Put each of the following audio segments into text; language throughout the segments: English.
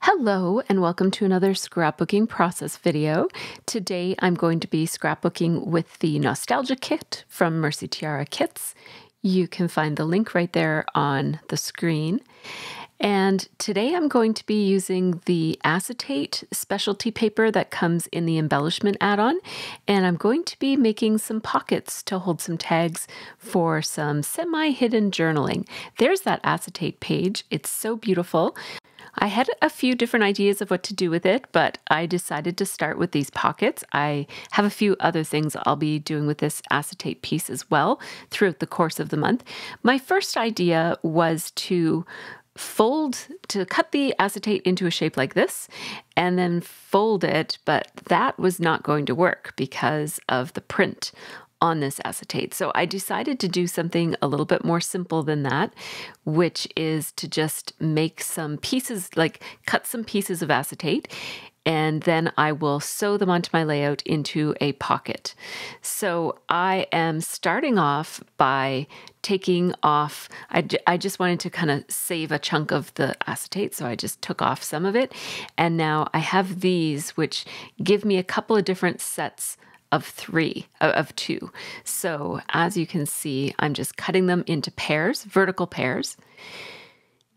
Hello and welcome to another scrapbooking process video. Today I'm going to be scrapbooking with the Nostalgia Kit from MercyTiara Kits. You can find the link right there on the screen. And today I'm going to be using the Acetate specialty paper that comes in the embellishment add-on, and I'm going to be making some pockets to hold some tags for some semi-hidden journaling. There's that Acetate page. It's so beautiful. I had a few different ideas of what to do with it, but I decided to start with these pockets. I have a few other things I'll be doing with this acetate piece as well throughout the course of the month. My first idea was to cut the acetate into a shape like this and then fold it, but that was not going to work because of the print on this acetate. So I decided to do something a little bit more simple than that, which is to just make some pieces, like cut some pieces of acetate, and then I will sew them onto my layout into a pocket. So I am starting off by taking off, I just wanted to kind of save a chunk of the acetate, so I just took off some of it. And now I have these, which give me a couple of different sets of two. So as you can see, I'm just cutting them into pairs, vertical pairs.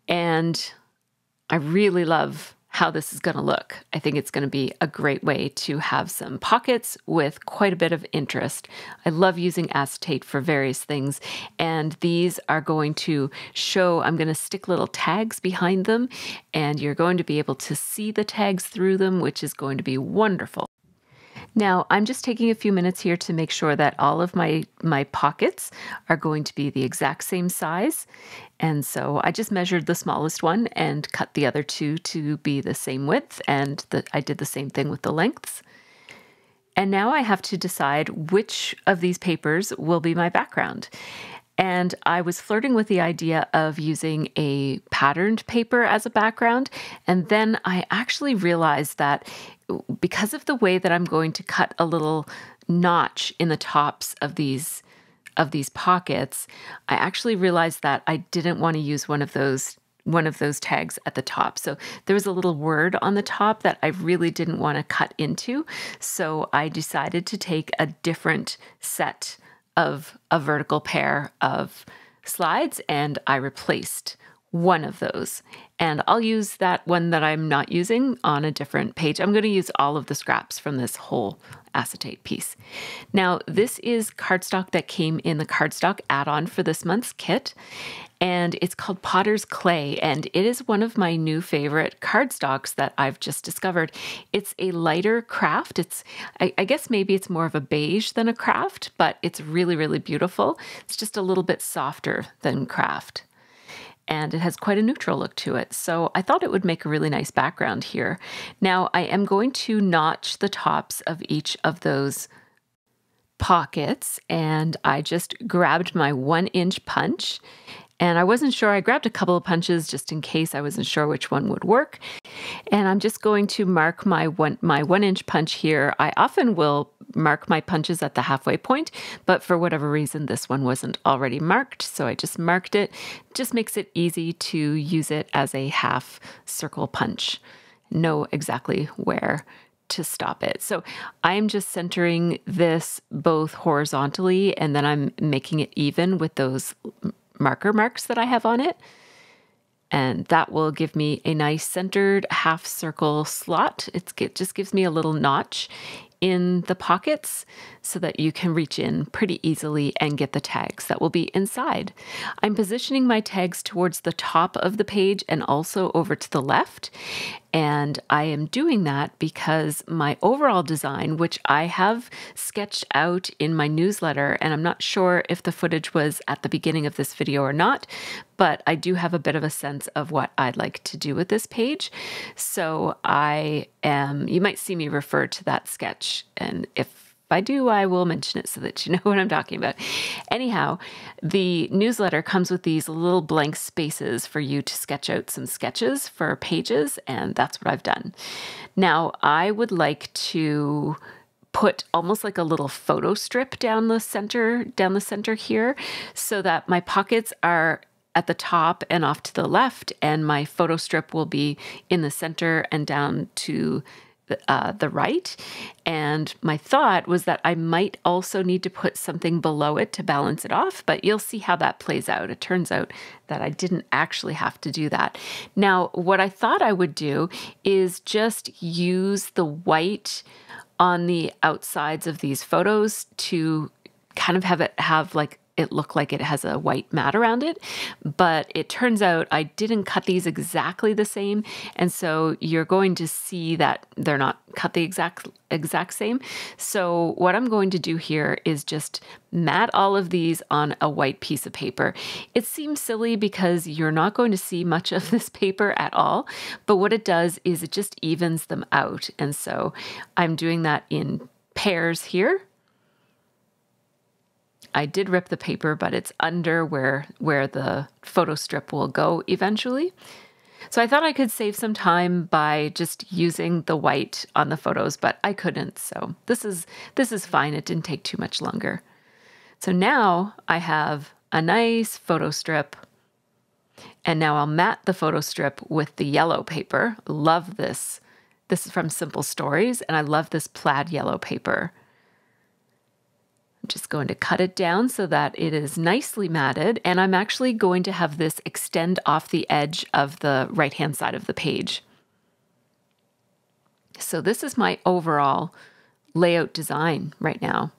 And I really love how this is going to look. I think it's going to be a great way to have some pockets with quite a bit of interest. I love using acetate for various things, and these are going to show, I'm going to stick little tags behind them, and you're going to be able to see the tags through them, which is going to be wonderful. Now, I'm just taking a few minutes here to make sure that all of my pockets are going to be the exact same size. And so I just measured the smallest one and cut the other two to be the same width, and I did the same thing with the lengths. And now I have to decide which of these papers will be my background. And I was flirting with the idea of using a patterned paper as a background. And then I actually realized that because of the way that I'm going to cut a little notch in the tops of these pockets, I actually realized that I didn't want to use one of those tags at the top. So there was a little word on the top that I really didn't want to cut into. So I decided to take a different set of a vertical pair of slides, and I replaced one of those. And I'll use that one that I'm not using on a different page. I'm going to use all of the scraps from this whole acetate piece. Now, this is cardstock that came in the cardstock add-on for this month's kit, and it's called Potter's Clay, and it is one of my new favorite cardstocks that I've just discovered. It's a lighter craft. I guess maybe it's more of a beige than a craft, but it's really, really beautiful. It's just a little bit softer than craft, and it has quite a neutral look to it. So I thought it would make a really nice background here. Now I am going to notch the tops of each of those pockets, and I just grabbed my 1-inch punch. And I wasn't sure, I grabbed a couple of punches just in case I wasn't sure which one would work. And I'm just going to mark my 1-inch punch here. I often will mark my punches at the halfway point, but for whatever reason, this one wasn't already marked. So I just marked it. Just makes it easy to use it as a half circle punch. Know exactly where to stop it. So I'm just centering this both horizontally, and then I'm making it even with those marker marks that I have on it. And that will give me a nice centered half circle slot. It just gives me a little notch in the pockets so that you can reach in pretty easily and get the tags that will be inside. I'm positioning my tags towards the top of the page and also over to the left. And I am doing that because my overall design, which I have sketched out in my newsletter, and I'm not sure if the footage was at the beginning of this video or not, but I do have a bit of a sense of what I'd like to do with this page. So you might see me refer to that sketch, and if I do, I will mention it so that you know what I'm talking about. Anyhow, the newsletter comes with these little blank spaces for you to sketch out some sketches for pages, and that's what I've done. Now, I would like to put almost like a little photo strip down the center here so that my pockets are at the top and off to the left, and my photo strip will be in the center and down to the right. And my thought was that I might also need to put something below it to balance it off, but you'll see how that plays out. It turns out that I didn't actually have to do that. Now, what I thought I would do is just use the white on the outsides of these photos to kind of have it look like it has a white mat around it, but it turns out I didn't cut these exactly the same, and so you're going to see that they're not cut the exact same. So what I'm going to do here is just mat all of these on a white piece of paper. It seems silly because you're not going to see much of this paper at all, but what it does is it just evens them out, and so I'm doing that in pairs here. I did rip the paper, but it's under where the photo strip will go eventually. So I thought I could save some time by just using the white on the photos, but I couldn't. So this is fine. It didn't take too much longer. So now I have a nice photo strip, and now I'll mat the photo strip with the yellow paper. Love this. This is from Simple Stories, and I love this plaid yellow paper. I'm just going to cut it down so that it is nicely matted, and I'm actually going to have this extend off the edge of the right-hand side of the page. So this is my overall layout design right now.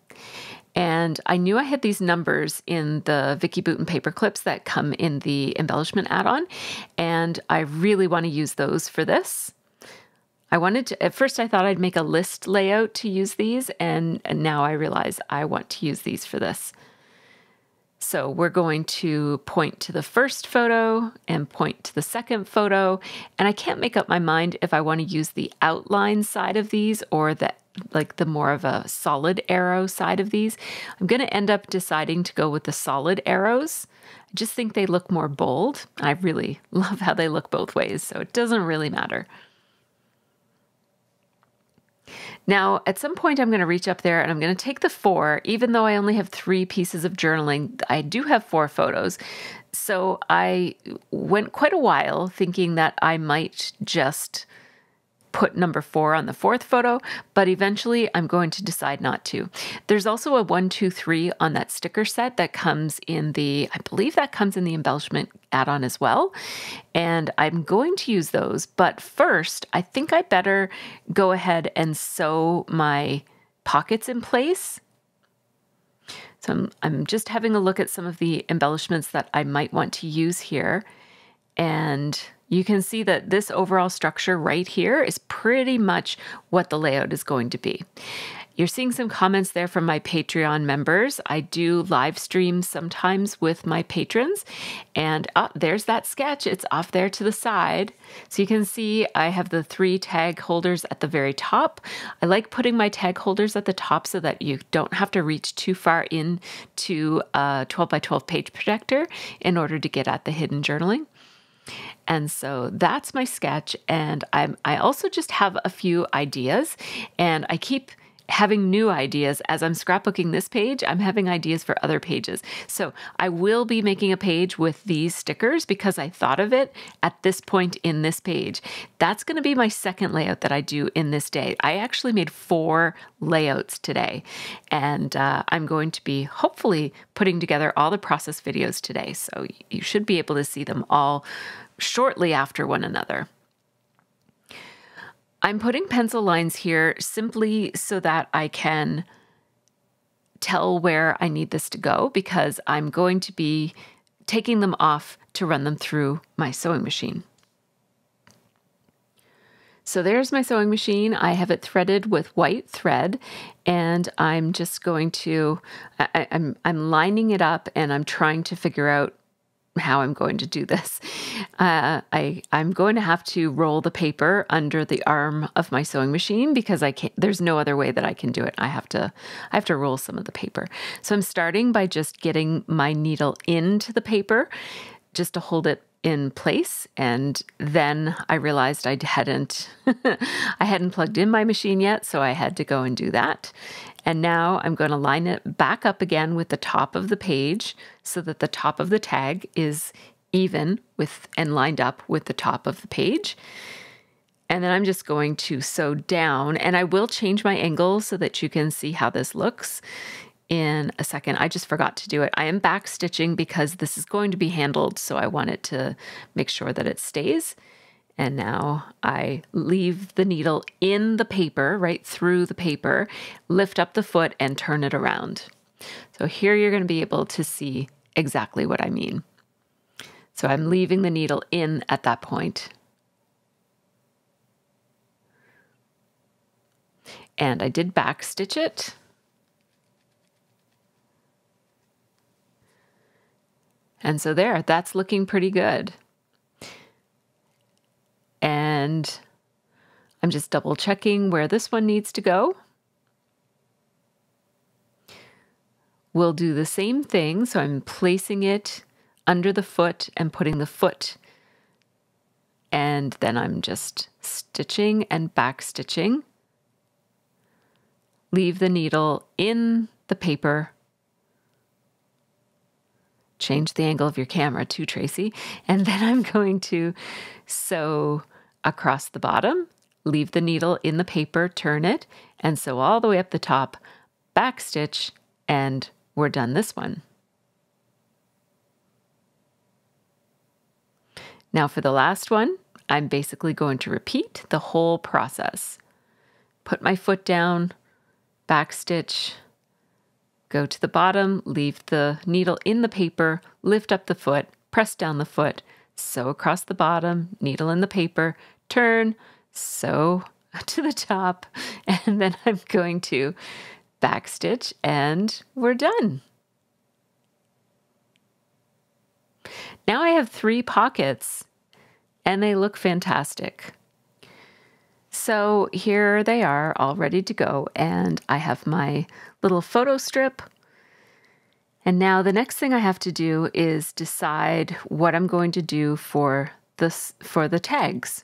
And I knew I had these numbers in the Vicki Boutin paper clips that come in the embellishment add-on, and I really want to use those for this. At first I thought I'd make a list layout to use these, and now I realize I want to use these for this. So we're going to point to the first photo and point to the second photo, and I can't make up my mind if I want to use the outline side of these or the more of a solid arrow side of these. I'm going to end up deciding to go with the solid arrows. I just think they look more bold. I really love how they look both ways, so it doesn't really matter. Now, at some point, I'm going to reach up there and I'm going to take the 4, even though I only have 3 pieces of journaling, I do have 4 photos. So I went quite a while thinking that I might just put number 4 on the 4th photo, but eventually I'm going to decide not to. There's also a 1, 2, 3 on that sticker set that comes in I believe that comes in the embellishment add-on as well. And I'm going to use those, but first I think I better go ahead and sew my pockets in place. So I'm just having a look at some of the embellishments that I might want to use here. And you can see that this overall structure right here is pretty much what the layout is going to be. You're seeing some comments there from my Patreon members. I do live stream sometimes with my patrons, and there's that sketch. It's off there to the side. So you can see I have the 3 tag holders at the very top. I like putting my tag holders at the top so that you don't have to reach too far into a 12 by 12 page projector in order to get at the hidden journaling. And so that's my sketch, and I also just have a few ideas, and I keep having new ideas. As I'm scrapbooking this page, I'm having ideas for other pages. So I will be making a page with these stickers because I thought of it at this point in this page. That's going to be my second layout that I do in this day. I actually made 4 layouts today, and I'm going to be hopefully putting together all the process videos today. So you should be able to see them all shortly after one another. I'm putting pencil lines here simply so that I can tell where I need this to go, because I'm going to be taking them off to run them through my sewing machine. So there's my sewing machine. I have it threaded with white thread, and I'm just going to, I'm lining it up, and I'm trying to figure out how I'm going to do this. I'm going to have to roll the paper under the arm of my sewing machine because there's no other way that I can do it. I have to roll some of the paper. So I'm starting by just getting my needle into the paper just to hold it in place, and then I realized I hadn't plugged in my machine yet, so I had to go and do that. And now I'm going to line it back up again with the top of the page so that the top of the tag is even with and lined up with the top of the page. And then I'm just going to sew down, and I will change my angle so that you can see how this looks in a second. I just forgot to do it. I am back stitching because this is going to be handled, so I want it to make sure that it stays. And now I leave the needle in the paper, right through the paper, lift up the foot and turn it around. So here you're going to be able to see exactly what I mean. So I'm leaving the needle in at that point. And I did back stitch it. And so there, that's looking pretty good. And I'm just double checking where this one needs to go. We'll do the same thing. So I'm placing it under the foot and putting the foot. And then I'm just stitching and back stitching. Leave the needle in the paper. Change the angle of your camera too, Tracy. And then I'm going to sew across the bottom, leave the needle in the paper, turn it, and sew all the way up the top, back stitch, and we're done this one. Now for the last one, I'm basically going to repeat the whole process. Put my foot down, back stitch, go to the bottom, leave the needle in the paper, lift up the foot, press down the foot, sew across the bottom, needle in the paper, turn, sew to the top, and then I'm going to back stitch and we're done. Now I have 3 pockets and they look fantastic. So here they are all ready to go, and I have my little photo strip. And now the next thing I have to do is decide what I'm going to do for the tags.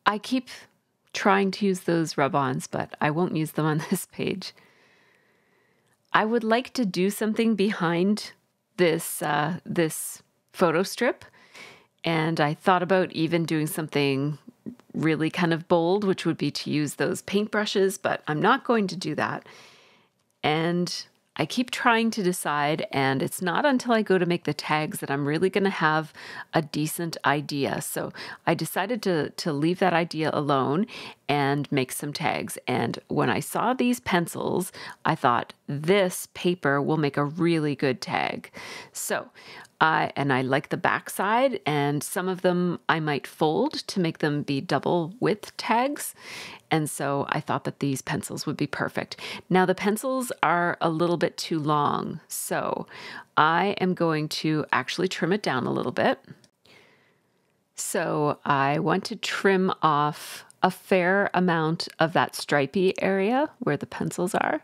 I keep trying to use those rub-ons, but I won't use them on this page. I would like to do something behind this photo strip. And I thought about even doing something really kind of bold, which would be to use those paintbrushes, but I'm not going to do that. And I keep trying to decide, and it's not until I go to make the tags that I'm really going to have a decent idea. So I decided to leave that idea alone and make some tags. And when I saw these pencils, I thought this paper will make a really good tag. So I like the back side, and some of them I might fold to make them be double width tags. And so I thought that these pencils would be perfect. Now the pencils are a little bit too long, so I am going to actually trim it down a little bit. So I want to trim off a fair amount of that stripy area where the pencils are,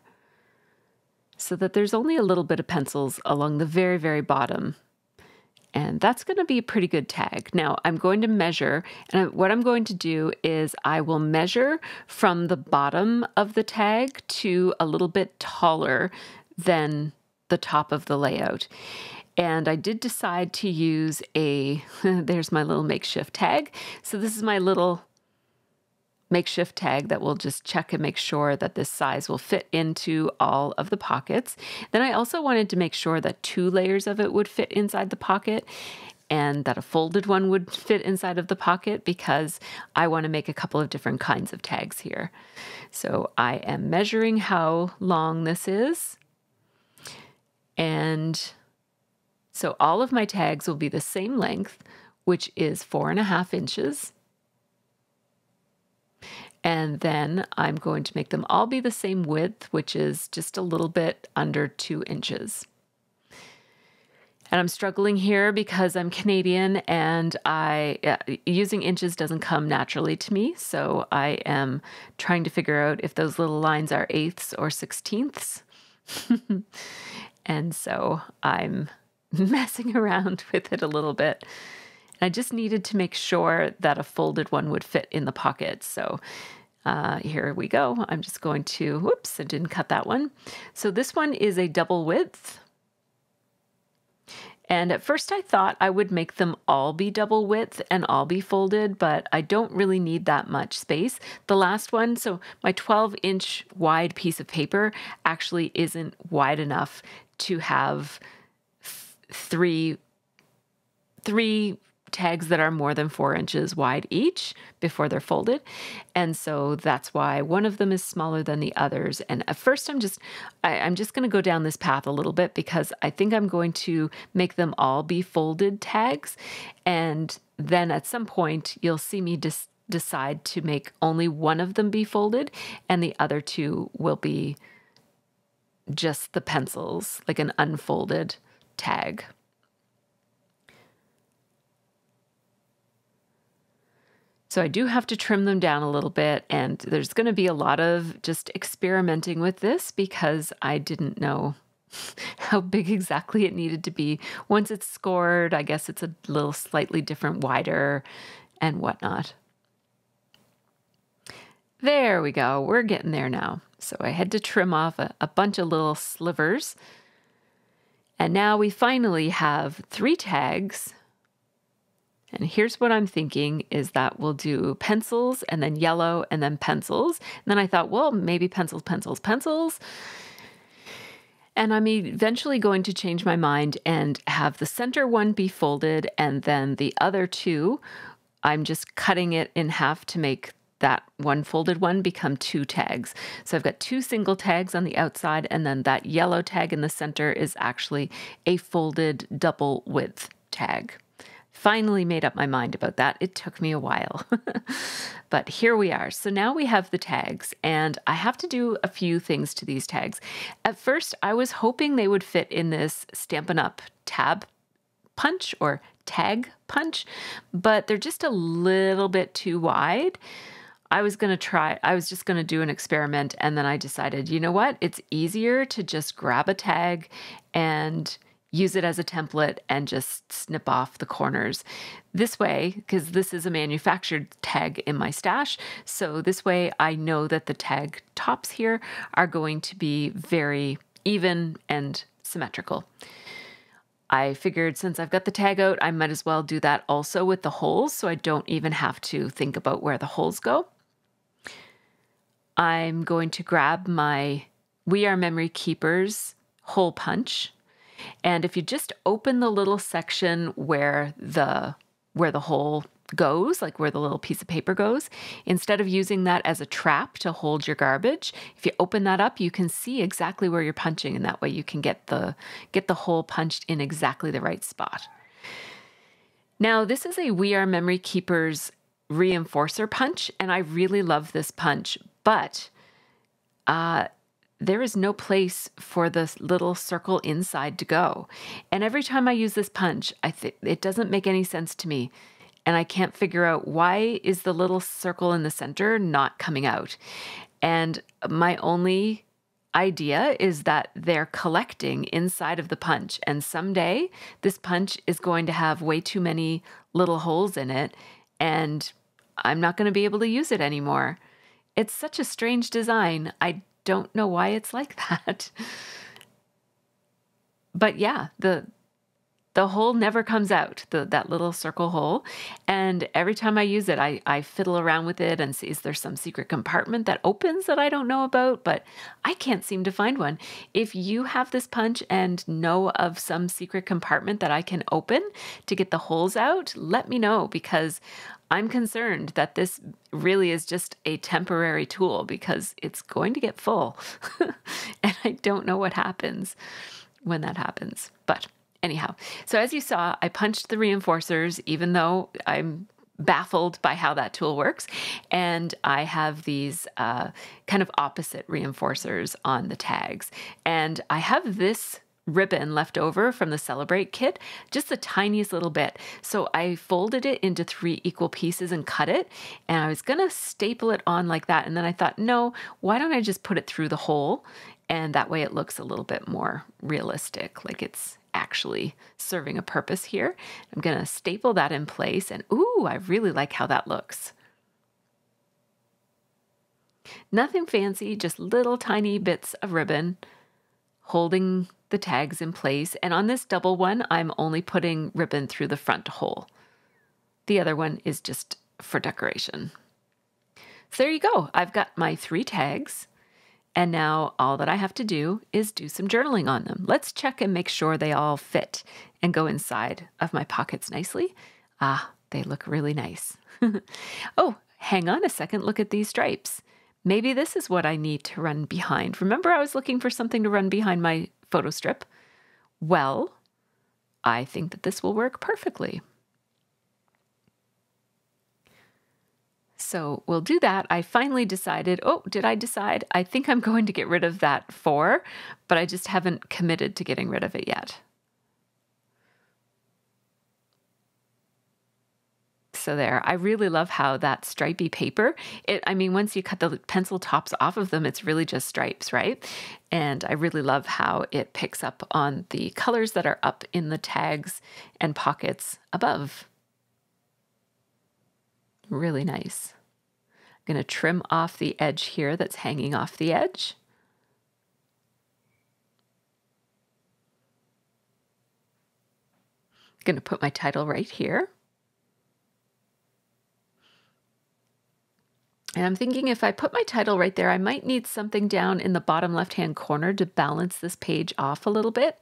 so that there's only a little bit of pencils along the very, very bottom. And that's going to be a pretty good tag. Now I'm going to measure, and what I'm going to do is I will measure from the bottom of the tag to a little bit taller than the top of the layout. And I did decide to use there's my little makeshift tag. So this is my little makeshift tag that will just check and make sure that this size will fit into all of the pockets. Then I also wanted to make sure that 2 layers of it would fit inside the pocket and that a folded one would fit inside of the pocket, because I want to make a couple of different kinds of tags here. So I am measuring how long this is. And so all of my tags will be the same length, which is 4.5 inches. And then I'm going to make them all be the same width, which is just a little bit under 2 inches. And I'm struggling here because I'm Canadian and using inches doesn't come naturally to me. So I am trying to figure out if those little lines are 1/8 or 1/16. And so I'm messing around with it a little bit. And I just needed to make sure that a folded one would fit in the pocket. So here we go. I'm just going to, whoops, I didn't cut that one. So this one is a double width. And at first I thought I would make them all be double width and all be folded, but I don't really need that much space. The last one, so my 12-inch wide piece of paper actually isn't wide enough to have three tags that are more than 4 inches wide each before they're folded. And so that's why one of them is smaller than the others. And at first I'm just going to go down this path a little bit because I think I'm going to make them all be folded tags. And then at some point you'll see me decide to make only one of them be folded and the other two will be just the pencils, like an unfolded tag. So I do have to trim them down a little bit, and there's going to be a lot of just experimenting with this because I didn't know how big exactly it needed to be. Once it's scored, I guess it's a little slightly different, wider and whatnot. There we go. We're getting there now. So I had to trim off a bunch of little slivers. And now we finally have 3 tags. And here's what I'm thinking is that we'll do pencils and then yellow and then pencils. And then I thought, well, maybe pencils, pencils, pencils. And I'm eventually going to change my mind and have the center one be folded and then the other two, I'm just cutting it in half to make that one folded one become 2 tags. So I've got 2 single tags on the outside and then that yellow tag in the center is actually a folded double width tag. Finally made up my mind about that. It took me a while, but here we are. So now we have the tags and I have to do a few things to these tags. At first, I was hoping they would fit in this Stampin' Up! Tab punch or tag punch, but they're just a little bit too wide. I was just going to do an experiment and then I decided, you know what? It's easier to just grab a tag and use it as a template and just snip off the corners. This way, because this is a manufactured tag in my stash, so this way I know that the tag tops here are going to be very even and symmetrical. I figured since I've got the tag out, I might as well do that also with the holes so I don't even have to think about where the holes go. I'm going to grab my We Are Memory Keepers hole punch. And if you just open the little section where the hole goes, like where the little piece of paper goes, instead of using that as a trap to hold your garbage, if you open that up, you can see exactly where you're punching, and that way you can get the hole punched in exactly the right spot. Now, this is a We Are Memory Keepers reinforcer punch, and I really love this punch, but there is no place for the little circle inside to go. And every time I use this punch, it doesn't make any sense to me. And I can't figure out why is the little circle in the center not coming out. And my only idea is that they're collecting inside of the punch. And someday this punch is going to have way too many little holes in it. And I'm not going to be able to use it anymore. It's such a strange design. I don't know why it's like that. But yeah, the hole never comes out, that little circle hole. And every time I use it, I fiddle around with it and see, is there some secret compartment that opens that I don't know about? But I can't seem to find one. If you have this punch and know of some secret compartment that I can open to get the holes out, let me know, because I'm concerned that this really is just a temporary tool because it's going to get full. And I don't know what happens when that happens. But anyhow, so as you saw, I punched the reinforcers, even though I'm baffled by how that tool works. And I have these kind of opposite reinforcers on the tags. And I have this ribbon left over from the Celebrate kit, just the tiniest little bit. So I folded it into 3 equal pieces and cut it, and I was gonna staple it on like that. And then I thought, no, why don't I just put it through the hole? And that way it looks a little bit more realistic, like it's actually serving a purpose here. I'm gonna staple that in place, and ooh, I really like how that looks. Nothing fancy, just little tiny bits of ribbon holding the tags in place. And on this double one, I'm only putting ribbon through the front hole. The other one is just for decoration. So there you go. I've got my 3 tags. And now all that I have to do is do some journaling on them. Let's check and make sure they all fit and go inside of my pockets nicely. Ah, they look really nice. Oh, hang on a second. Look at these stripes. Maybe this is what I need to run behind. Remember, I was looking for something to run behind my photo strip? Well, I think that this will work perfectly. So we'll do that. I finally decided, oh, did I decide? I think I'm going to get rid of that 4, but I just haven't committed to getting rid of it yet. So there, I really love how that stripy paper, I mean, once you cut the pencil tops off of them, it's really just stripes, right? And I really love how it picks up on the colors that are up in the tags and pockets above. Really nice. I'm going to trim off the edge here that's hanging off the edge. I'm going to put my title right here. And I'm thinking if I put my title right there, I might need something down in the bottom left-hand corner to balance this page off a little bit.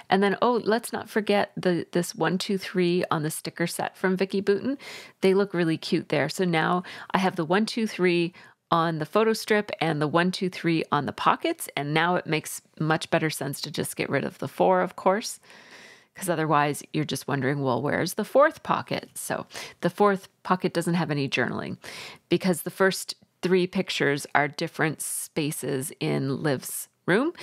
And then, oh, let's not forget this 1, 2, 3 on the sticker set from Vicki Boutin. They look really cute there. So now I have the 1, 2, 3 on the photo strip and the 1, 2, 3 on the pockets. And now it makes much better sense to just get rid of the 4, of course, because otherwise you're just wondering, well, where's the 4th pocket? So the 4th pocket doesn't have any journaling because the first 3 pictures are different spaces in Liv's room.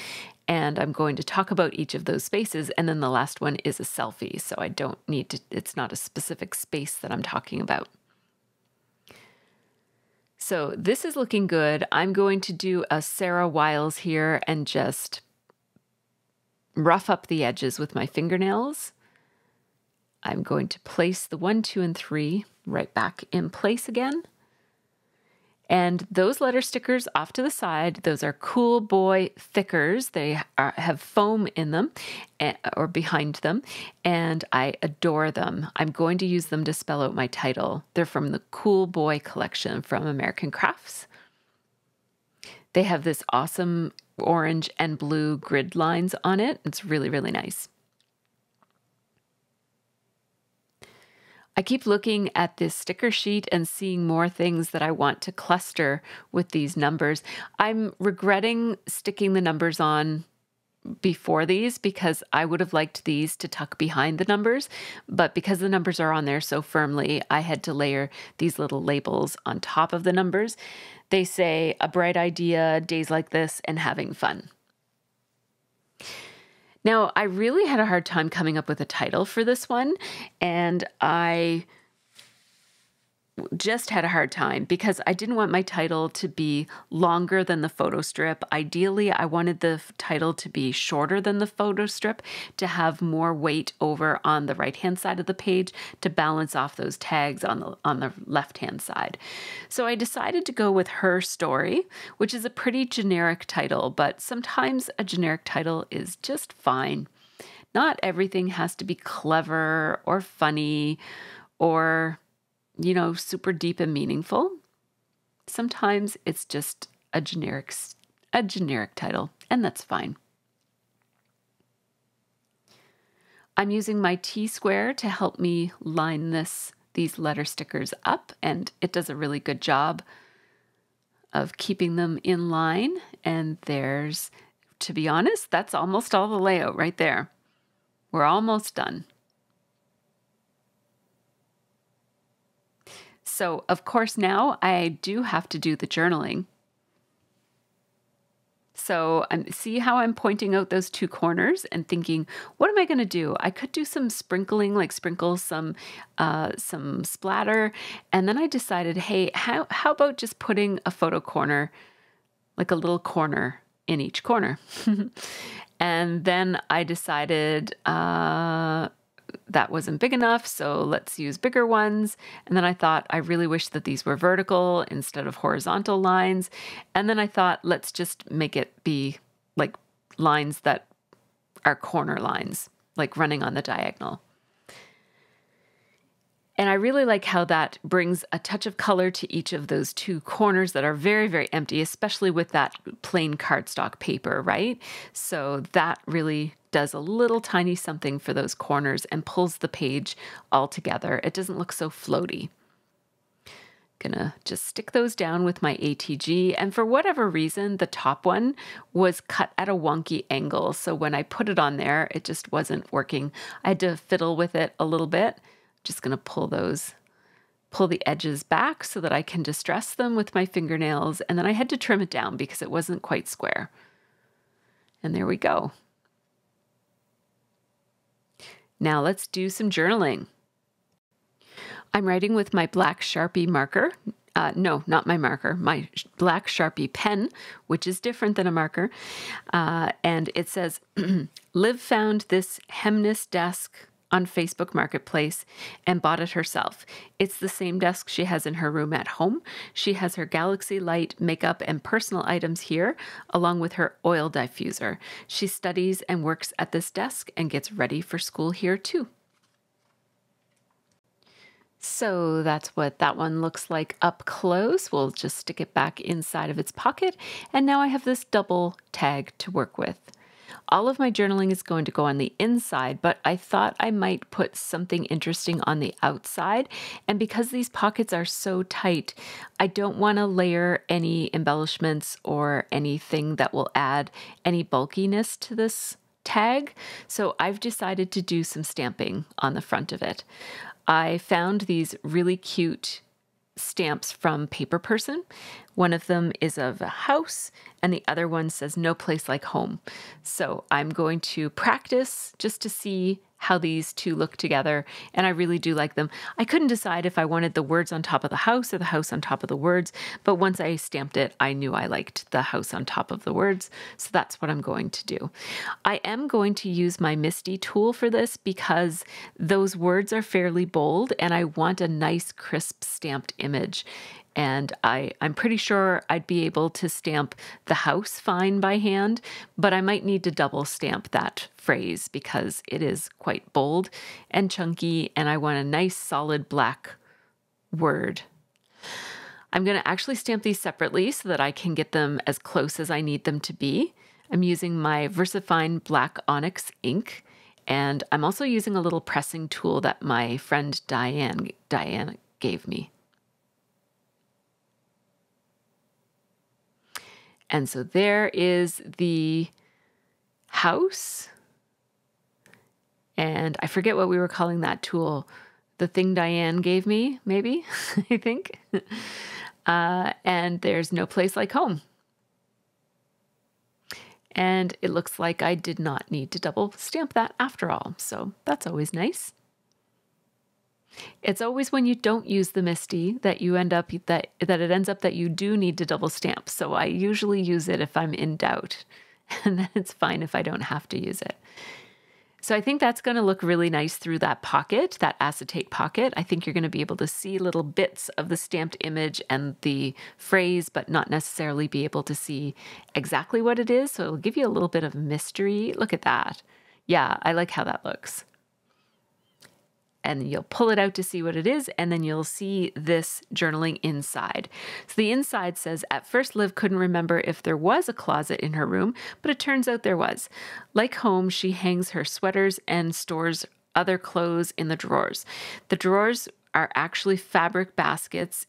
And I'm going to talk about each of those spaces. And then the last one is a selfie. So I don't need to, it's not a specific space that I'm talking about. So this is looking good. I'm going to do a Sarah Wiles here and just rough up the edges with my fingernails. I'm going to place the 1, 2, and 3 right back in place again. And those letter stickers off to the side, those are Cool Boy Thickers. They have foam in them or behind them, and I adore them. I'm going to use them to spell out my title. They're from the Cool Boy collection from American Crafts. They have this awesome orange and blue grid lines on it. It's really, really nice. I keep looking at this sticker sheet and seeing more things that I want to cluster with these numbers. I'm regretting sticking the numbers on before these because I would have liked these to tuck behind the numbers, but because the numbers are on there so firmly, I had to layer these little labels on top of the numbers. They say a bright idea, days like this, and having fun. Now, I really had a hard time coming up with a title for this one, and I just had a hard time because I didn't want my title to be longer than the photo strip. Ideally, I wanted the title to be shorter than the photo strip to have more weight over on the right-hand side of the page to balance off those tags on the left-hand side. So I decided to go with Her Story, which is a pretty generic title, but sometimes a generic title is just fine. Not everything has to be clever or funny or super deep and meaningful. Sometimes it's just a generic title, and that's fine. I'm using my T-square to help me line these letter stickers up, and it does a really good job of keeping them in line. And to be honest, that's almost all the layout right there. We're almost done. So, of course, now I do have to do the journaling. So see how I'm pointing out those 2 corners and thinking, what am I going to do? I could do some sprinkling, like sprinkle some splatter. And then I decided, hey, how about just putting a photo corner, like a little corner in each corner? And then I decided that wasn't big enough, so let's use bigger ones. And then I thought, I really wish that these were vertical instead of horizontal lines. And then I thought, let's just make it be like lines that are corner lines, like running on the diagonal. And I really like how that brings a touch of color to each of those two corners that are very, very empty, especially with that plain cardstock paper, right? So that really does a little tiny something for those corners and pulls the page all together. It doesn't look so floaty. Gonna just stick those down with my ATG, and for whatever reason the top one was cut at a wonky angle, so when I put it on there it just wasn't working. I had to fiddle with it a little bit. Just gonna pull the edges back so that I can distress them with my fingernails, and then I had to trim it down because it wasn't quite square. And there we go. Now let's do some journaling. I'm writing with my black Sharpie marker. No, not my marker, my black Sharpie pen, which is different than a marker. And it says, Liv found this hemness desk on Facebook Marketplace and bought it herself. It's the same desk she has in her room at home. She has her Galaxy Light makeup and personal items here, along with her oil diffuser. She studies and works at this desk and gets ready for school here too. So that's what that one looks like up close. We'll just stick it back inside of its pocket. And now I have this double tag to work with. All of my journaling is going to go on the inside, but I thought I might put something interesting on the outside. And because these pockets are so tight, I don't want to layer any embellishments or anything that will add any bulkiness to this tag. So I've decided to do some stamping on the front of it. I found these really cute stamps from Paper Person. One of them is of a house and the other one says no place like home. So I'm going to practice just to see how these two look together, and I really do like them. I couldn't decide if I wanted the words on top of the house or the house on top of the words, but once I stamped it, I knew I liked the house on top of the words, so that's what I'm going to do. I am going to use my Misty tool for this because those words are fairly bold and I want a nice crisp stamped image. And I'm pretty sure I'd be able to stamp the house fine by hand, but I might need to double stamp that phrase because it is quite bold and chunky, and I want a nice solid black word. I'm going to actually stamp these separately so that I can get them as close as I need them to be. I'm using my VersaFine Black Onyx ink, and I'm also using a little pressing tool that my friend Diane gave me. And so there is the house. And I forget what we were calling that tool. The thing Diane gave me, maybe, I think. And there's no place like home. And it looks like I did not need to double stamp that after all. So that's always nice. It's always when you don't use the Misty that you end up that it ends up that you do need to double stamp. So I usually use it if I'm in doubt, and then it's fine if I don't have to use it. So I think that's going to look really nice through that pocket, that acetate pocket. I think you're going to be able to see little bits of the stamped image and the phrase, but not necessarily be able to see exactly what it is. So it'll give you a little bit of mystery. Look at that. Yeah, I like how that looks. And you'll pull it out to see what it is, and then you'll see this journaling inside. So the inside says, at first Liv couldn't remember if there was a closet in her room, but it turns out there was. Like home, she hangs her sweaters and stores other clothes in the drawers. The drawers are actually fabric baskets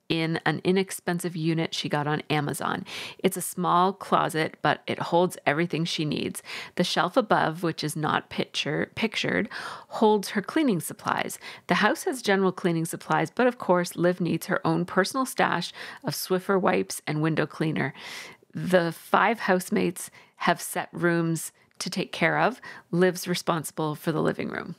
in an inexpensive unit she got on Amazon. It's a small closet, but it holds everything she needs. The shelf above, which is not pictured, holds her cleaning supplies. The house has general cleaning supplies, but of course, Liv needs her own personal stash of Swiffer wipes and window cleaner. The 5 housemates have set rooms to take care of. Liv's responsible for the living room.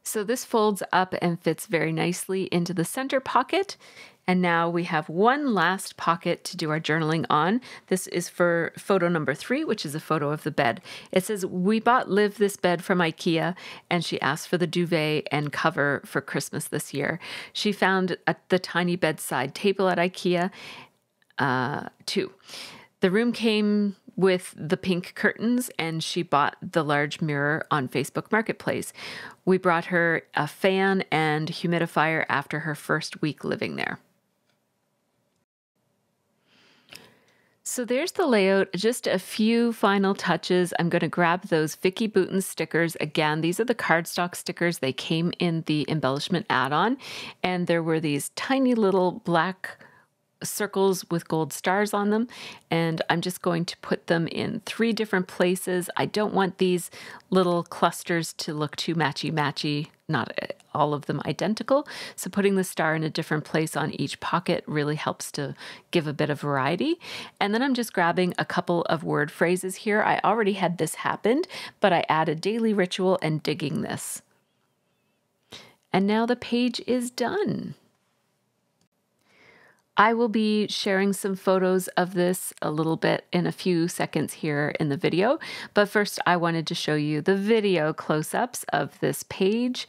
So this folds up and fits very nicely into the center pocket. And now we have one last pocket to do our journaling on. This is for photo number 3, which is a photo of the bed. It says, we bought Liv this bed from IKEA, and she asked for the duvet and cover for Christmas this year. She found the tiny bedside table at IKEA, too. The room came with the pink curtains, and she bought the large mirror on Facebook Marketplace. We brought her a fan and humidifier after her first week living there. So there's the layout, just a few final touches. I'm going to grab those Vicky Bouton stickers. Again, these are the cardstock stickers. They came in the embellishment add-on, and there were these tiny little black circles with gold stars on them, and I'm just going to put them in 3 different places. I don't want these little clusters to look too matchy-matchy, not all of them identical, so putting the star in a different place on each pocket really helps to give a bit of variety. And then I'm just grabbing a couple of word phrases here. I already had this happened, but I added daily ritual and digging this. And now the page is done. I will be sharing some photos of this a little bit in a few seconds here in the video, but first I wanted to show you the video close-ups of this page.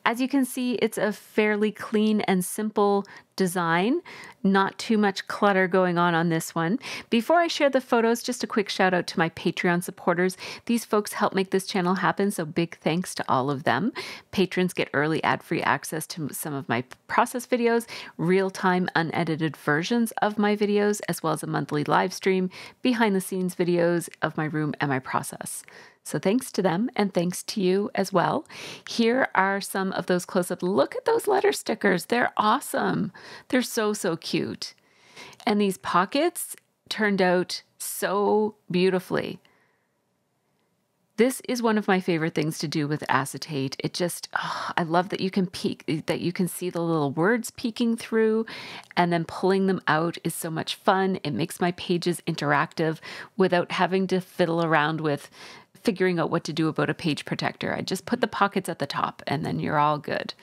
As you can see, it's a fairly clean and simple design, not too much clutter going on this one. Before I share the photos, just a quick shout out to my Patreon supporters. These folks help make this channel happen, so big thanks to all of them. Patrons get early ad-free access to some of my process videos, real-time unedited versions of my videos, as well as a monthly live stream, behind-the-scenes videos of my room and my process. So thanks to them, and thanks to you as well. Here are some of those close-ups. Look at those letter stickers. They're awesome. They're so, so cute. And these pockets turned out so beautifully. This is one of my favorite things to do with acetate. It just, I love that you can that you can see the little words peeking through, and then pulling them out is so much fun. It makes my pages interactive without having to fiddle around with figuring out what to do about a page protector. I just put the pockets at the top and then you're all good.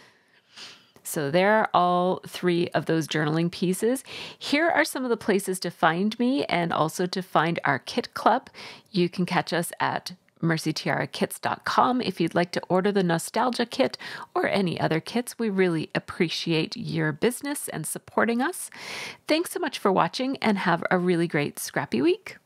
So there are all 3 of those journaling pieces. Here are some of the places to find me and also to find our kit club. You can catch us at MercyTiaraKits.com if you'd like to order the Nostalgia Kit or any other kits. We really appreciate your business and supporting us. Thanks so much for watching, and have a really great scrappy week.